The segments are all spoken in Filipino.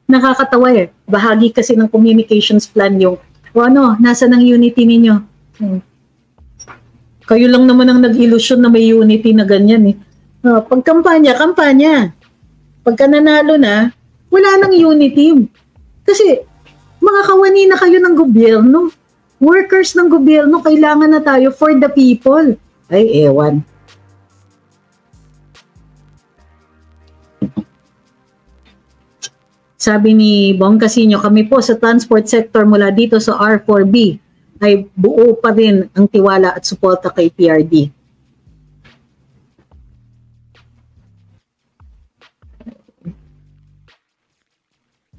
Nakakatawa eh. Bahagi kasi ng communications plan yung, o ano, nasa ng unity ninyo? Kayo lang naman ang nag-illusion na may unity na ganyan eh. Pag kampanya. Pagka nanalo na, wala nang unity. Kasi mga kawani na kayo ng gobyerno. Workers ng gobyerno, kailangan na tayo for the people. Ay, ewan. Sabi ni Bong Casino, kami po sa transport sector mula dito sa R4B ay buo pa rin ang tiwala at suporta kay PRD.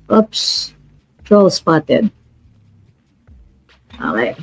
Oops, troll spotted. Okay.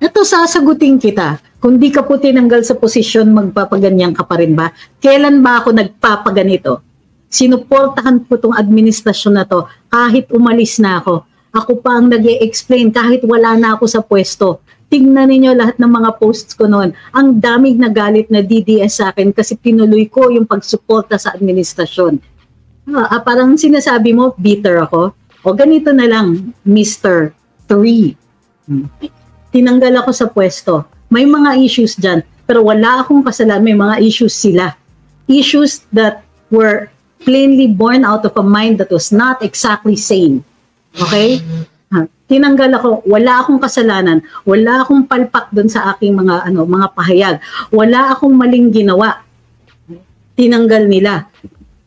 Ito, sasagutin kita. Kung di ka po tinanggal sa posisyon, magpapaganyan ka pa rin ba? Kailan ba ako nagpapaganito? Sinuportahan po itong administrasyon na to kahit umalis na ako. Ako pa ang nag-e-explain kahit wala na ako sa pwesto. Tingnan ninyo lahat ng mga posts ko noon. Ang daming nagalit na DDS sa akin kasi tinuloy ko yung pagsuporta sa administrasyon. Parang sinasabi mo, bitter ako. O ganito na lang, Mr. 3. Tinanggal ako sa pwesto. May mga issues dyan, pero wala akong kasalanan. May mga issues sila. Issues that were plainly born out of a mind that was not exactly sane. Okay? Tinanggal ako, wala akong kasalanan, wala akong palpak doon sa aking mga pahayag. Wala akong maling ginawa. Tinanggal nila.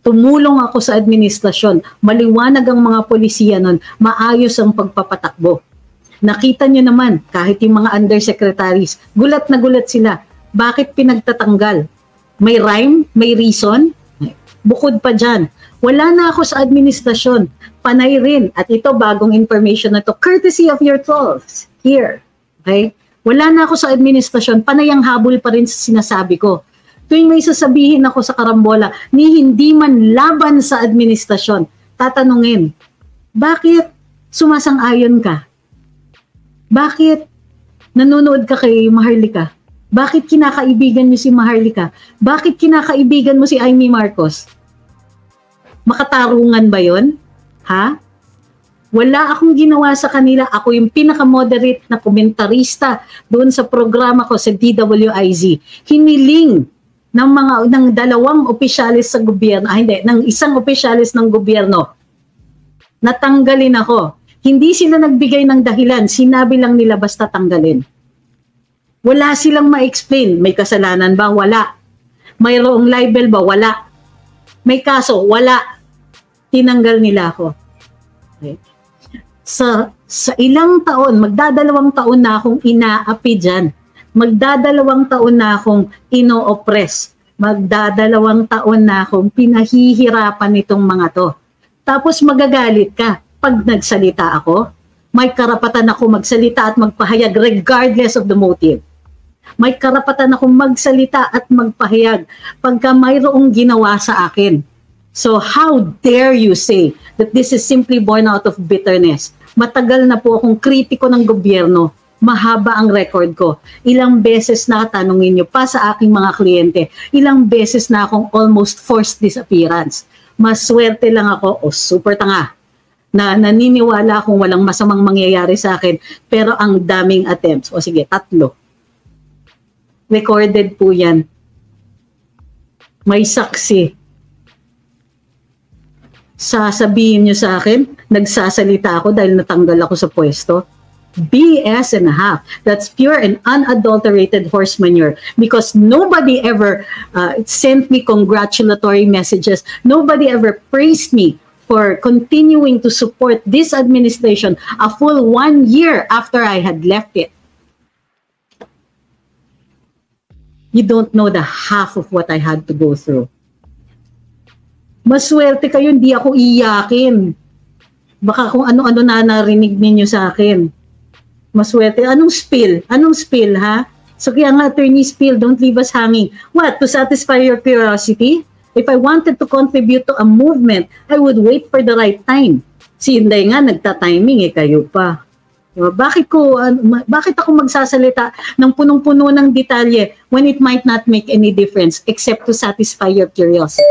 Tumulong ako sa administrasyon. Maliwanag ang mga polisiya nun. Maayos ang pagpapatakbo. Nakita nyo naman, kahit yung mga undersecretaries, gulat na gulat sila. Bakit pinagtatanggal? May rhyme? May reason? Bukod pa dyan, wala na ako sa administrasyon. Panay rin. At ito, bagong information na to, courtesy of your trolls here. Okay? Wala na ako sa administrasyon. Panay ang habol pa rin sa sinasabi ko. Tuwing may sasabihin ako sa karambola, ni hindi man laban sa administrasyon, tatanungin, bakit sumasang-ayon ka? Bakit nanonood ka kay Maharlika? Bakit kinakaibigan mo si Maharlika? Bakit kinakaibigan mo si Amy Marcos? Makatarungan ba yon? Ha? Wala akong ginawa sa kanila. Ako yung pinaka-moderate na komentarista doon sa programa ko sa DWIZ. Hiniling ng dalawang opisyalis sa gobyerno, ng isang opisyalis ng gobyerno. Natanggalin ako. Hindi sila nagbigay ng dahilan. Sinabi lang nila basta tanggalin. Wala silang ma-explain. May kasalanan ba? Wala. Mayroong libel ba? Wala. May kaso? Wala. Tinanggal nila ako. Okay. Sa ilang taon, magdadalawang taon na akong inaapi dyan. Magdadalawang taon na akong ino-oppress. Magdadalawang taon na akong pinahihirapan nitong mga to. Tapos magagalit ka. Pag nagsalita ako, may karapatan ako magsalita at magpahayag regardless of the motive. May karapatan akong magsalita at magpahayag pagka mayroong ginawa sa akin. So how dare you say that this is simply born out of bitterness? Matagal na po akong kritiko ng gobyerno. Mahaba ang record ko. Ilang beses na tanungin nyo pa sa aking mga kliyente. Ilang beses na akong almost forced disappearance. Maswerte lang ako o super tanga na naniniwala akong walang masamang mangyayari sa akin, pero ang daming attempts. O sige, 3. Recorded po yan. May saksi. Sasabihin nyo sa akin, nagsasalita ako dahil natanggal ako sa pwesto. BS and a half. That's pure and unadulterated horse manure because nobody ever sent me congratulatory messages. Nobody ever praised me for continuing to support this administration a full 1 year after I had left it. You don't know the half of what I had to go through. Maswerte kayo, hindi ako iyakin. Baka kung ano-ano na narinig ninyo sa akin. Maswerte. Anong spill? Anong spill, ha? So kaya nga, attorney spill, don't leave us hanging. What? To satisfy your curiosity? If I wanted to contribute to a movement, I would wait for the right time. Si Inday nga, nagta-timing kayo pa. Bakit ako magsasalita ng punong-puno ng detalye when it might not make any difference except to satisfy your curiosity?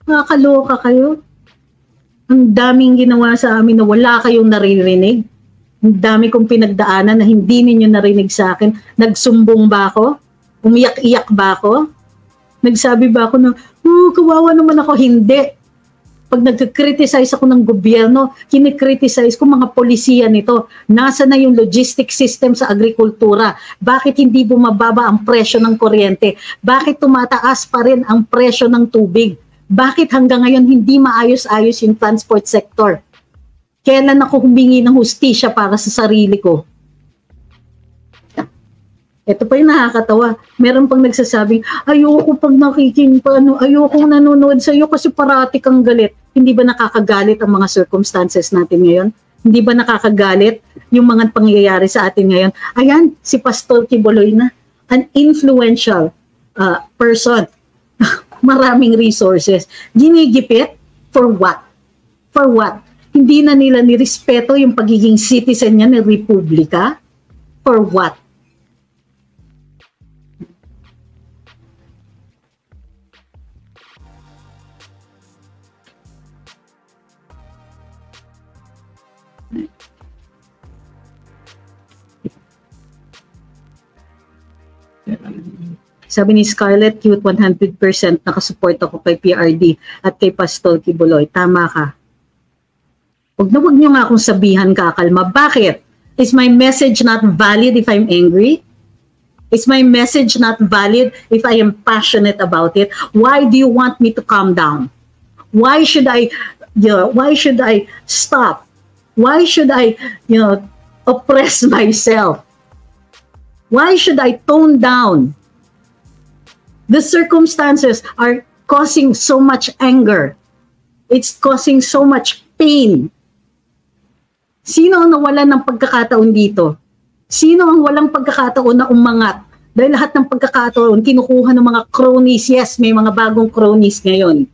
Nakakaloka kayo. Ang daming ginawa sa amin na wala kayong naririnig. Ang dami kong pinagdaanan na hindi ninyo narinig sa akin. Nagsumbong ba ako? Umiyak-iyak ba ako? Nagsabi ba ako na, kawawa naman ako? Hindi. Pag nag-criticize ako ng gobyerno, kinikriticize ko mga polisiya nito. Nasa na yung logistic system sa agrikultura? Bakit hindi bumababa ang presyo ng kuryente? Bakit tumataas pa rin ang presyo ng tubig? Bakit hanggang ngayon hindi maayos-ayos yung transport sector? Kailan ako humingi ng hustisya para sa sarili ko? Ito pa yung nakakatawa. Meron pang nagsasabing, ayoko pag ayoko nanonood sa iyo kasi parati kang galit. Hindi ba nakakagalit ang mga circumstances natin ngayon? Hindi ba nakakagalit yung mga pangyayari sa atin ngayon? Ayan, si Pastor Quiboloy na, an influential person. Maraming resources. Ginigipit for what? For what? Hindi na nila nirespeto yung pagiging citizen niya ng Republika? For what? Sabi ni Scarlett, cute, 100% nakasupport ako kay PRD at kay Pastor Quiboloy. Tama ka. Huwag niyo nga akong sabihan, kakalma. Bakit? Is my message not valid if I'm angry? Is my message not valid if I am passionate about it? Why do you want me to calm down? Why should I stop? Why should I, oppress myself? Why should I tone down? The circumstances are causing so much anger. It's causing so much pain. Sino ang nawalan ng pagkakataon dito? Sino ang walang pagkakataon na umangat? Dahil lahat ng pagkakataon, kinukuha ng mga cronies. Yes, may mga bagong cronies ngayon.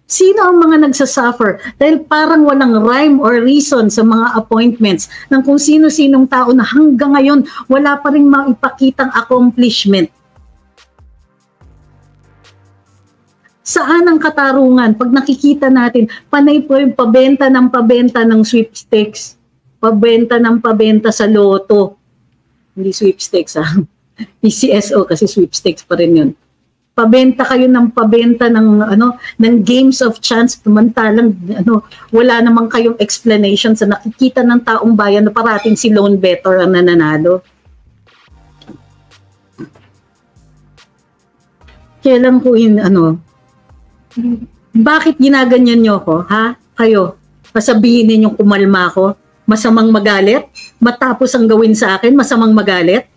Sino ang mga nagsasuffer? Dahil parang walang rhyme or reason sa mga appointments ng kung sino-sinong tao na hanggang ngayon wala pa rin maipakitang accomplishment. Saan ang katarungan? Pag nakikita natin, panay po yung pabenta ng sweepstakes. Pabenta ng pabenta sa loto. Hindi sweepstakes PCSO kasi sweepstakes pa rin yun. Pabenta kayo ng pabenta ng games of chance, samantalang wala namang kayong explanation sa nakikita ng taong bayan na parating si lone bettor ang nananalo. Kailan ko bakit ginaganyan nyo ako, ha? Kayo, pasabihin ninyong kumalma ako, masamang magalit? Matapos ang gawin sa akin, masamang magalit?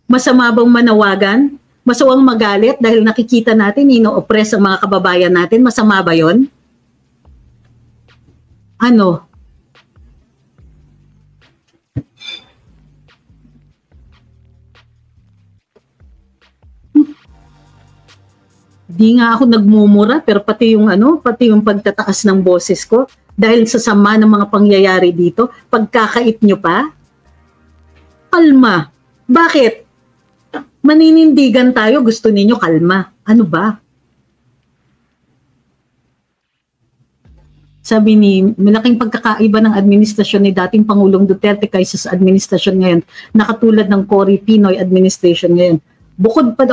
Masama bang manawagan? Masawang magalit dahil nakikita natin ino-oppress ang mga kababayan natin? Masama ba yon? Ano? Di nga ako nagmumura, pero pati yung pagtataas ng boses ko dahil sa sama ng mga pangyayari dito, pagkakait nyo pa? Kalma. Bakit? Maninindigan tayo, gusto ninyo kalma. Ano ba? Sabi malaking pagkakaiba ng administrasyon ni dating Pangulong Duterte kaysa sa administrasyon ngayon, nakatulad ng Cory Pinoy administration ngayon. Bukod pa,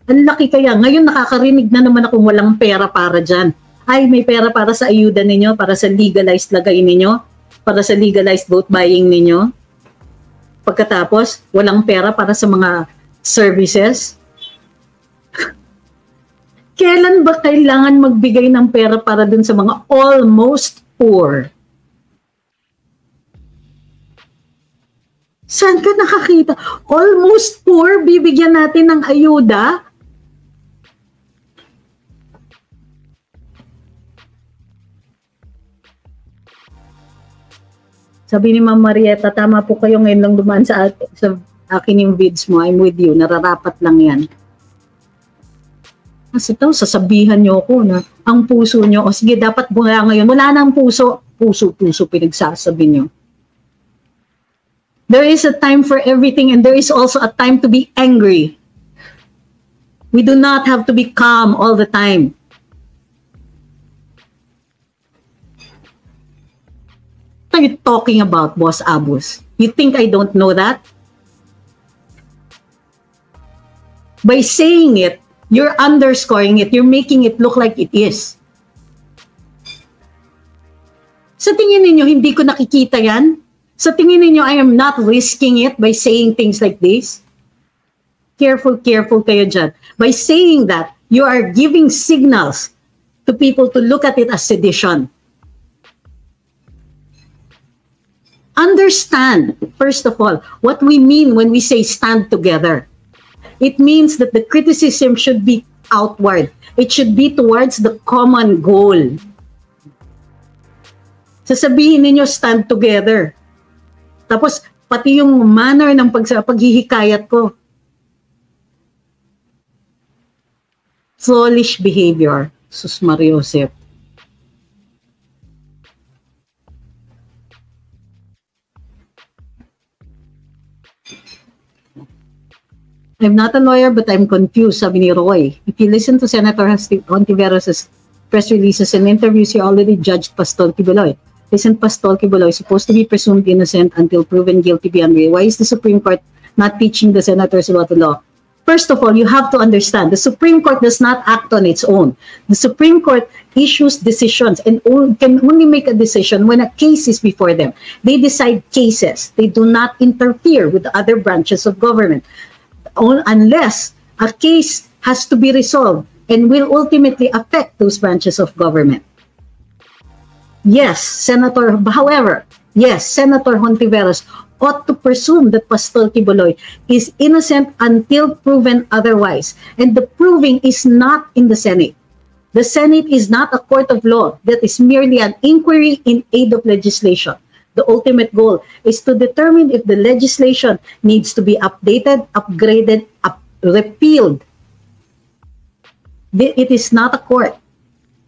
ang laki kaya. Ngayon nakakarinig na naman akong walang pera para dyan. Ay, may pera para sa ayuda ninyo, para sa legalized lagay ninyo, para sa legalized vote buying ninyo. Pagkatapos, walang pera para sa mga services. Kailan ba kailangan magbigay ng pera para dun sa mga almost poor? Saan ka nakakita? Almost poor, bibigyan natin ng ayuda? Sabi ni Ma'am Marieta, tama po kayo, ngayon lang dumaan sa akin yung vids mo. I'm with you. Nararapat lang yan. Kasi ito, sasabihan nyo ako na ang puso nyo, o sige, dapat mula ngayon, wala na ang puso, puso pinagsasabi nyo. There is a time for everything and there is also a time to be angry. We do not have to be calm all the time. What are you talking about, Boss Abus? You think I don't know that? By saying it, you're underscoring it. You're making it look like it is. Sa tingin ninyo, hindi ko nakikita yan? Sa tingin ninyo, I am not risking it by saying things like this? Careful kayo dyan. By saying that, you are giving signals to people to look at it as sedition. Understand, first of all, what we mean when we say stand together. It means that the criticism should be outward. It should be towards the common goal. Sasabihin ninyo, stand together. Tapos, pati yung manner ng paghihikayat ko. Foolish behavior. Sus Mariosep. I'm not a lawyer, but I'm confused, sabi ni Roy. If you listen to Senator Hontiveros' press releases and interviews, he already judged Pastol Kibuloy. Isn't Pastol Kibuloy supposed to be presumed innocent until proven guilty beyond reason? Why is the Supreme Court not teaching the senators about the law? First of all, you have to understand, the Supreme Court does not act on its own. The Supreme Court issues decisions and can only make a decision when a case is before them. They decide cases. They do not interfere with the other branches of government unless a case has to be resolved and will ultimately affect those branches of government. Yes, Senator Hontiveros ought to presume that Pastol Kibuloy is innocent until proven otherwise. And the proving is not in the Senate. The Senate is not a court of law that is merely an inquiry in aid of legislation. The ultimate goal is to determine if the legislation needs to be updated, upgraded, repealed. It is not a court.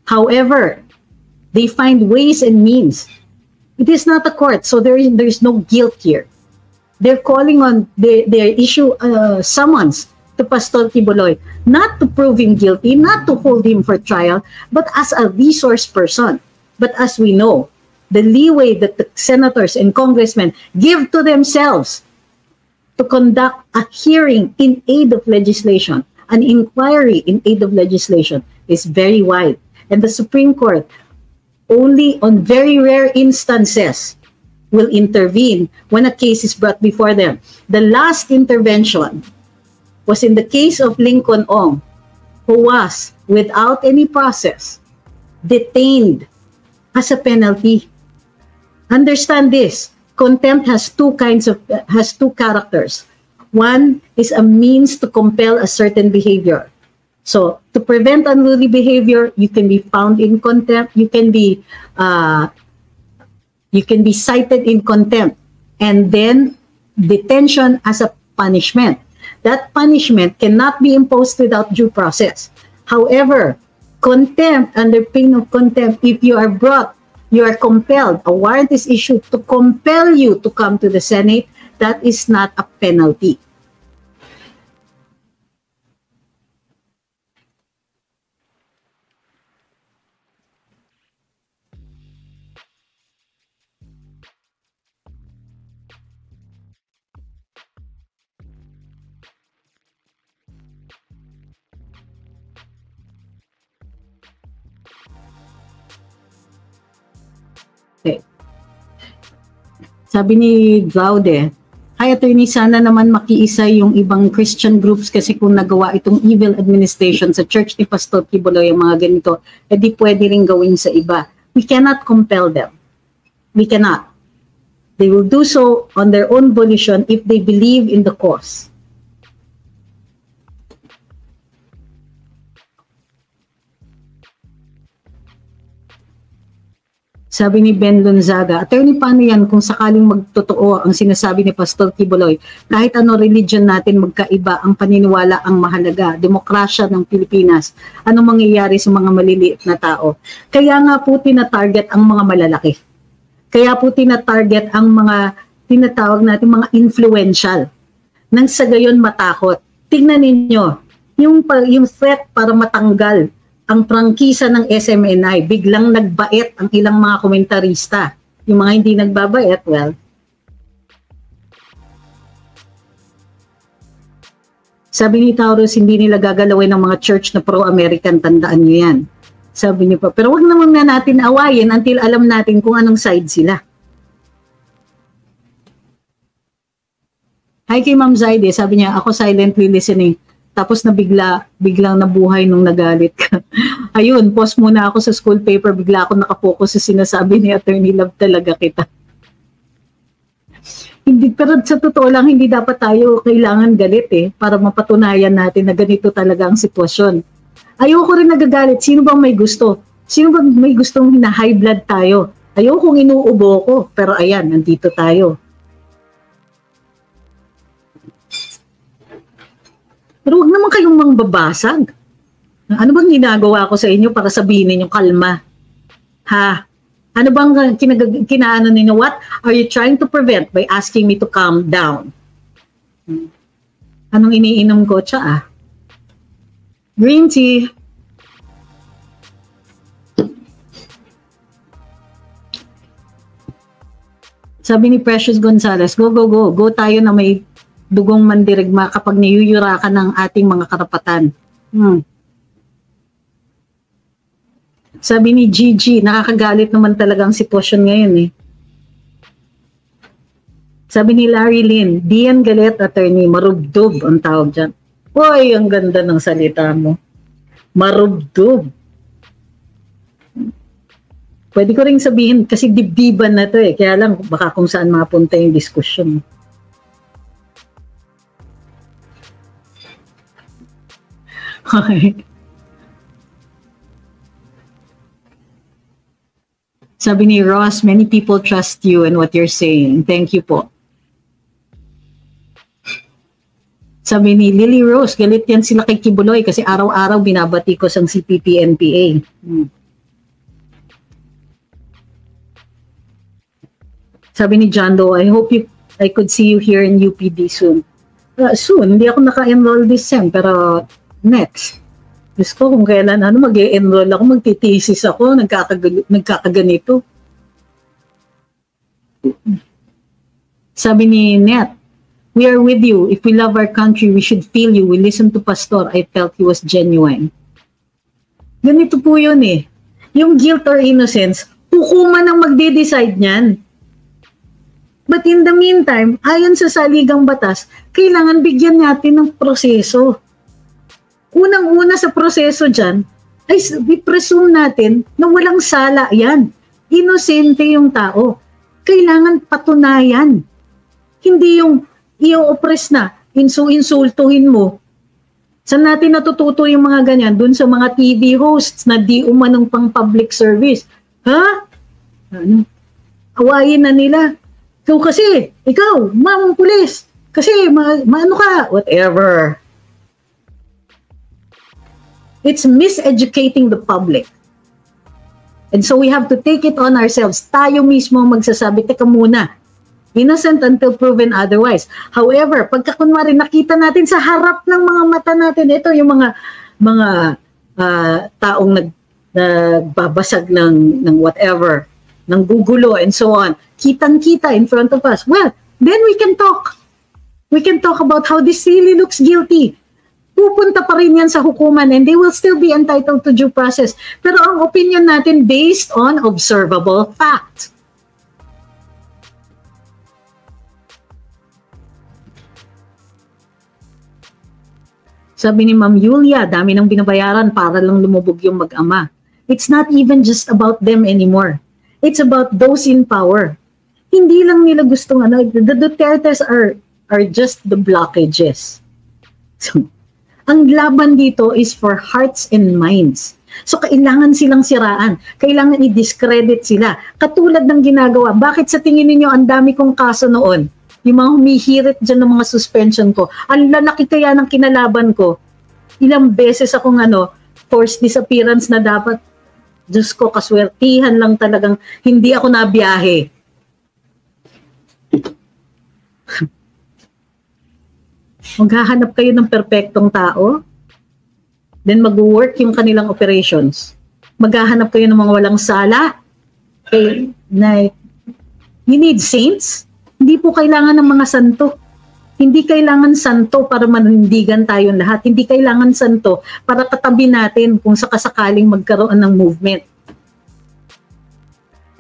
However, they find ways and means. It is not a court, so there is no guilt here. They're calling on, they issue summons to Pastol Kibuloy, not to prove him guilty, not to hold him for trial, but as a resource person. But as we know, the leeway that the senators and congressmen give to themselves to conduct a hearing in aid of legislation, an inquiry in aid of legislation, is very wide. And the Supreme Court, only on very rare instances, will intervene when a case is brought before them. The last intervention was in the case of Lincoln Ong, who was, without any process, detained as a penalty. Understand this, contempt has two characters. One is a means to compel a certain behavior. So to prevent unruly behavior, you can be found in contempt. You can be cited in contempt, and then detention as a punishment. That punishment cannot be imposed without due process. However, contempt, under pain of contempt, if you are brought, you are compelled, a warrant is issued to compel you to come to the Senate, that is not a penalty. Okay. Sabi ni Glaude, hi attorney, sana naman makiisa yung ibang Christian groups kasi kung nagawa itong evil administration sa church ni Pastol Kibuloy yung mga ganito, edi pwede rin gawin sa iba. We cannot compel them. We cannot. They will do so on their own volition if they believe in the cause. Sabi ni Ben Lonzaga, attorney, paano yan kung sakaling magtotoo ang sinasabi ni Pastor Kibuloy? Kahit ano religion natin magkaiba, ang paniniwala ang mahalaga. Demokrasya ng Pilipinas. Anong mangyayari sa mga maliliit na tao? Kaya nga po tina-target ang mga malalaki. Kaya po tina-target ang mga tinatawag natin mga influential. Nang sa gayon matakot. Tingnan ninyo, yung threat para matanggal ang prangkisa ng SMNI, biglang nagbait ang ilang mga komentarista. Yung mga hindi nagbabait, well, sabi ni Taurus, hindi nila gagalawin ng mga church na pro-American, tandaan nyo yan. Sabi niyo pa, pero wag naman na natin awayin until alam natin kung anong side sila. Hi kay Ma'am Zaide, sabi niya, ako silently listening. Tapos biglang nabuhay nung nagalit ka. Ayun, post muna ako sa school paper, bigla ako nakapokus sa sinasabi ni Attorney, love talaga kita. Hindi, pero sa totoo lang, hindi dapat tayo kailangan galit para mapatunayan natin na ganito talaga ang sitwasyon. Ayoko rin nagagalit. Sino bang may gusto? Sino bang may gustong high blood tayo? Ayokong inuubo ko, pero ayan, nandito tayo. Pero huwag naman kayong mangbabasag. Ano bang ginagawa ko sa inyo para sabihin ninyo kalma? Ha? Ano bang kinaano ninyo? What are you trying to prevent by asking me to calm down? Anong iniinom ko? Tsa green tea. Sabi ni Precious Gonzalez, go, go, go. Go tayo na may dugong mandirigma kapag niyuyura ka ng ating mga karapatan. Sabi ni Gigi, nakakagalit naman talaga ang sitwasyon ngayon Sabi ni Larry Lynn, Dian Galet, attorney, marubdob ang tawag dyan. Uy, ang ganda ng salita mo. Marubdob. Pwede ko rin sabihin, kasi dibdiban na to kaya lang baka kung saan mapunta yung diskusyon. Okay. Sabi ni Ross, many people trust you and what you're saying. Thank you po. Sabi ni Lily Rose, galit yan sila kay Kibuloy kasi araw-araw binabati ko sa CPP-NPA. Sabi ni John Doe, I hope I could see you here in UPD soon. Soon, hindi ako naka-enroll this sem, pero next. Diyos ko, kung kailan mag-e-enroll ako, magtitesis ako, nagkakaganito. Sabi ni Net, we are with you. If we love our country, we should feel you. We listen to Pastor. I felt he was genuine. Ganito po yun Yung guilt or innocence, hukuman ang magde-decide niyan. But in the meantime, ayon sa saligang batas, kailangan bigyan natin ng proseso. Unang-una sa proseso dyan, ay i-presume natin na walang sala yan. Inosente yung tao. Kailangan patunayan. Hindi yung i-oppress na, insultuhin mo. Saan natin natututo yung mga ganyan? Doon sa mga TV hosts na di umanong pang public service. Ha? Awayin na nila. Ikaw, mamang pulis. Kasi, maano ka? Whatever. It's miseducating the public. And so we have to take it on ourselves. Tayo mismo magsasabi, teka muna, innocent until proven otherwise. However, pagka kunwari nakita natin sa harap ng mga mata natin, ito yung mga taong nagbabasag ng whatever, ng gugulo and so on, kitang-kita in front of us. Well, then we can talk. We can talk about how this really looks guilty. Pupunta pa rin yan sa hukuman and they will still be entitled to due process. Pero ang opinion natin based on observable fact. Sabi ni Ma'am Yulia, dami nang binabayaran para lang lumubog yung mag-ama. It's not even just about them anymore. It's about those in power. Hindi lang nila gustong the Dutertes are just the blockages. So, ang laban dito is for hearts and minds. So kailangan silang siraan, kailangan i-discredit sila. Katulad ng ginagawa, bakit sa tingin ninyo ang dami kong kaso noon? Yung mga humihirit dyan ng mga suspension ko, ang lalaki kaya ng kinalaban ko. Ilang beses akong forced disappearance na dapat, Diyos ko, kaswertihan lang talagang hindi ako nabiyahe. Maghahanap kayo ng perpektong tao, then mag-work yung kanilang operations. Maghahanap kayo ng mga walang sala. Okay, you need saints. Hindi po kailangan ng mga santo. Hindi kailangan santo para manindigan tayong lahat. Hindi kailangan santo para katabi natin kung sakasakaling magkaroon ng movement.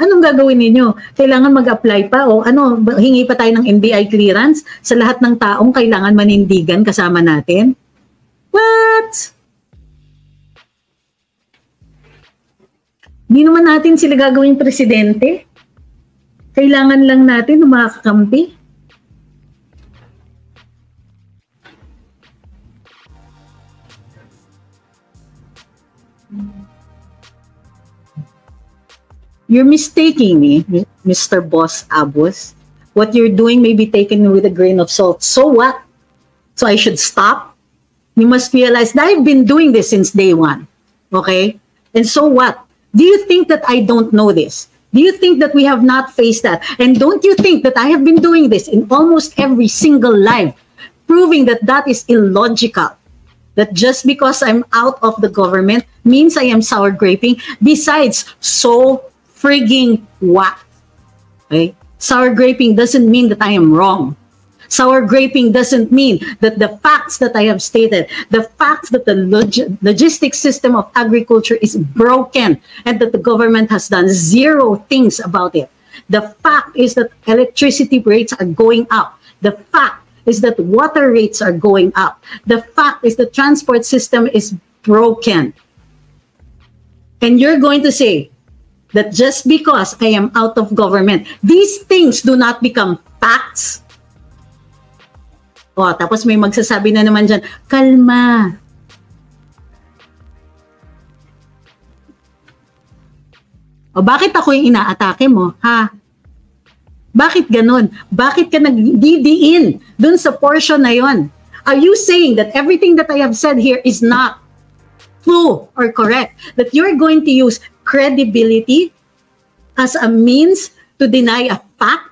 Anong gagawin ninyo? Kailangan mag-apply pa o hingi pa tayo ng NBI clearance sa lahat ng taong kailangan manindigan kasama natin? What? Hindi naman natin sila gagawing presidente. Kailangan lang natin ng mga kakampi. You're mistaking me, Mr. Boss Abus. What you're doing may be taken with a grain of salt. So what? So I should stop? You must realize that I've been doing this since day one. Okay? And so what? Do you think that I don't know this? Do you think that we have not faced that? And don't you think that I have been doing this in almost every single live, proving that that is illogical? That just because I'm out of the government means I am sour graping. Besides, so frigging what? Okay? Sour graping doesn't mean that I am wrong. Sour graping doesn't mean that the facts that I have stated, the facts that the logistics system of agriculture is broken and that the government has done zero things about it. The fact is that electricity rates are going up. The fact is that water rates are going up. The fact is the transport system is broken. And you're going to say that just because I am out of government, these things do not become facts. O, tapos may magsasabi na naman dyan, kalma. O, bakit ako yung inaatake mo, ha? Bakit ganun? Bakit ka nagdidiin dun sa portion na yon? Are you saying that everything that I have said here is not true or correct? That you're going to use credibility as a means to deny a fact?